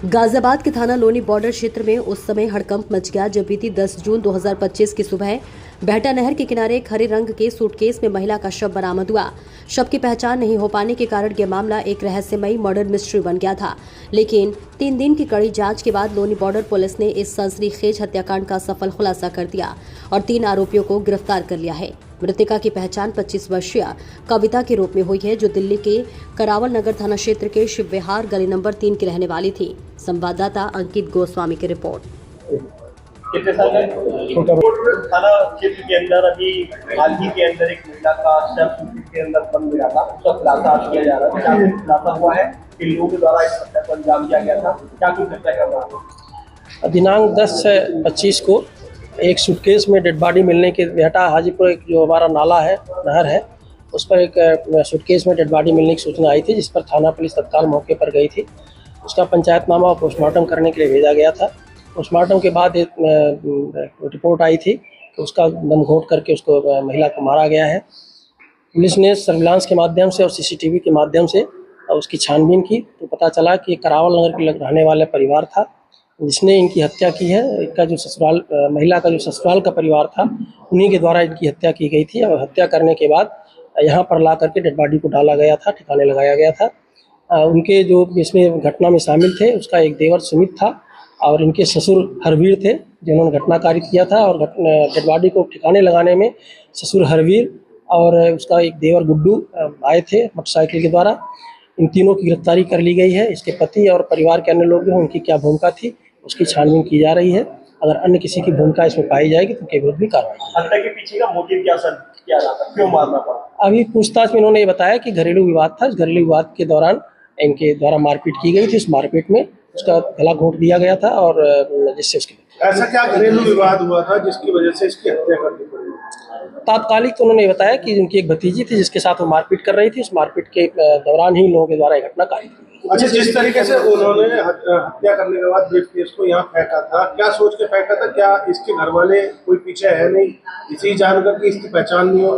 गाजियाबाद के थाना लोनी बॉर्डर क्षेत्र में उस समय हड़कंप मच गया जब बीती 10 जून 2025 की सुबह बेहटा नहर के किनारे एक हरे रंग के सूटकेस में महिला का शव बरामद हुआ। शव की पहचान नहीं हो पाने के कारण यह मामला एक रहस्यमयी मर्डर मिस्ट्री बन गया था, लेकिन 3 दिन की कड़ी जांच के बाद लोनी बॉर्डर पुलिस ने इस सनसनीखेज हत्याकांड का सफल खुलासा कर दिया और 3 आरोपियों को गिरफ्तार कर लिया है। मृतका की पहचान 25 वर्षीय कविता के रूप में हुई है, जो दिल्ली के करावल नगर थाना क्षेत्र के शिव विहार गली नंबर 3 की रहने वाली थी। संवाददाता अंकित गोस्वामी की रिपोर्ट। कितने साल थाना क्षेत्र के अंदर अभी हाल ही के अंदर एक महिला का शव के अंदर बंद मिला था, उसका खुलासा किया जा रहा है। क्या खुलासा हुआ है कि लोगों के द्वारा इस हत्या को अंजाम दिया गया था, क्या कुछ हत्या कर रहा था? दिनांक 10/25 को एक सूटकेस में डेड बॉडी मिलने के बेहटा हाजीपुर एक जो हमारा नाला है, नहर है, उस पर एक सूटकेस में डेड बॉडी मिलने की सूचना आई थी, जिस पर थाना पुलिस तत्काल मौके पर गई थी। उसका पंचायतनामा और पोस्टमार्टम करने के लिए भेजा गया था। पोस्टमार्टम के बाद एक रिपोर्ट आई थी कि उसका दम घोंट करके उसको महिला को मारा गया है। पुलिस ने सर्विलांस के माध्यम से और सीसीटीवी के माध्यम से उसकी छानबीन की तो पता चला कि करावल नगर के रहने वाला परिवार था जिसने इनकी हत्या की है। इनका जो ससुराल महिला का जो ससुराल का परिवार था, उन्हीं के द्वारा इनकी हत्या की गई थी और हत्या करने के बाद यहाँ पर ला करके डेड बॉडी को डाला गया था, ठिकाने लगाया गया था। उनके जो इसमें घटना में शामिल थे, उसका एक देवर सुमित था और इनके ससुर हरवीर थे, जिन्होंने घटना कार्य किया था। और डेड बॉडी को ठिकाने लगाने में ससुर हरवीर और उसका एक देवर गुड्डू आए थे मोटरसाइकिल के द्वारा। इन तीनों की गिरफ्तारी कर ली गई है। इसके पति और परिवार के अन्य लोग जो हैं, उनकी क्या भूमिका थी, उसकी छानबीन की जा रही है। अगर अन्य किसी की भूमिका इसमें पाई जाएगी तो उनके विरुद्ध भी कार्रवाई। हत्या के पीछे का मोटिव क्या सर, क्या रहा, क्यों मारना पड़ा? अभी पूछताछ में इन्होंने ये बताया कि घरेलू विवाद था। इस घरेलू विवाद के दौरान इनके द्वारा मारपीट की गई थी। इस मारपीट में उसका गला घोंट दिया गया था और जिससे उसकी ऐसा क्या घरेलू विवाद हुआ था जिसकी वजह से इसकी हत्या करनी पड़ी? तात्कालिक तो उन्होंने बताया कि उनकी एक भतीजी थी जिसके साथ वो मारपीट कर रही थी। उस मारपीट के दौरान ही लोगों के द्वारा ये घटना कारित हुई। अच्छा, जिस तरीके से उन्होंने हत्या करने के बाद ब्रीफकेस को यहाँ फेंका था, क्या सोच के फेंका था? क्या इसके घर वाले कोई पीछे है नहीं, इसी जानकर कि इसकी पहचान नहीं हो?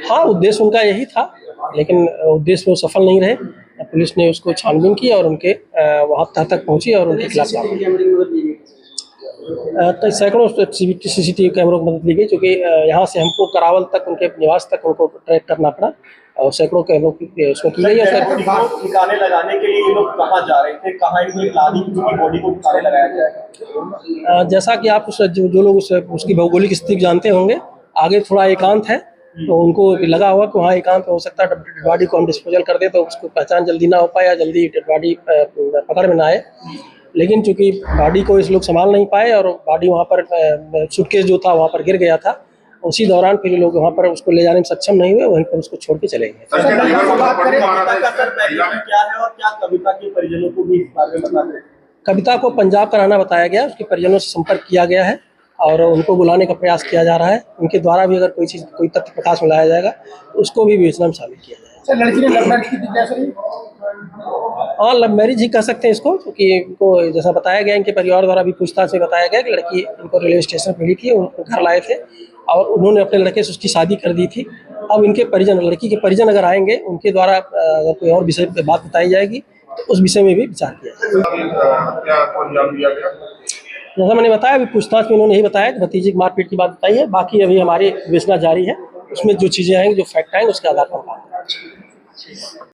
हाँ, उद्देश्य उनका यही था, लेकिन उद्देश्य वो सफल नहीं रहे। पुलिस ने उसको छानबीन की और उनके वहाँ तक पहुँची और उनके खिलाफ सैकड़ों सीसीटीवी कैमरों की मदद ली गई, क्योंकि यहाँ से हमको करावल तक, उनके निवास तक उनको ट्रैक करना पड़ा और सैकड़ों कैमरों की उसमें की गई। ठिकाने लगाने के लिए ये लोग कहाँ जा रहे थे, कहाँ इनकी बॉडी को ठिकाने लगाया जाएगा? जैसा कि आप जो लोग उसकी भौगोलिक स्थिति जानते होंगे, आगे थोड़ा एकांत है, तो उनको लगा हुआ कि वहाँ एकांत हो सकता है डेड बॉडी को हम डिस्पोजल कर दे तो उसको पहचान जल्दी ना हो पाए या जल्दी डेड बॉडी पकड़ में ना आए। लेकिन चूंकि बॉडी को इस लोग संभाल नहीं पाए और बॉडी वहाँ पर सूटकेस जो था वहाँ पर गिर गया था, उसी दौरान फिर लोग वहाँ पर उसको ले जाने में सक्षम नहीं हुए, वहीं पर उसको छोड़ के चले गए। कविता को पंजाब का रहना बताया गया, उसके परिजनों से संपर्क किया गया है और उनको बुलाने का प्रयास किया जा रहा है। उनके द्वारा भी अगर कोई तथ्य प्रकाश में लाया जाएगा तो उसको भी विवेचना में शामिल किया जाएगा। लड़की ने लव मैरिज की थी क्या सर? हाँ, लव मैरिज ही कह सकते हैं इसको, क्योंकि इनको जैसा बताया गया, इनके परिवार द्वारा भी पूछताछ में बताया गया कि लड़की इनको रेलवे स्टेशन पर मिली थी, उनको घर लाए थे और उन्होंने अपने लड़के से उसकी शादी कर दी थी। अब इनके परिजन, लड़की के परिजन अगर आएंगे, उनके द्वारा अगर कोई और विषय पर बात बताई जाएगी तो उस विषय में भी विचार किया जाएगा। जैसा मैंने बताया, अभी पूछताछ में इन्होंने यही बताया कि भतीजी की मारपीट की बात बताई है। बाकी अभी हमारी विवेचना जारी है, उसमें जो चीज़ें आएंगी, जो फैक्ट आएंगे, उसके आधार पर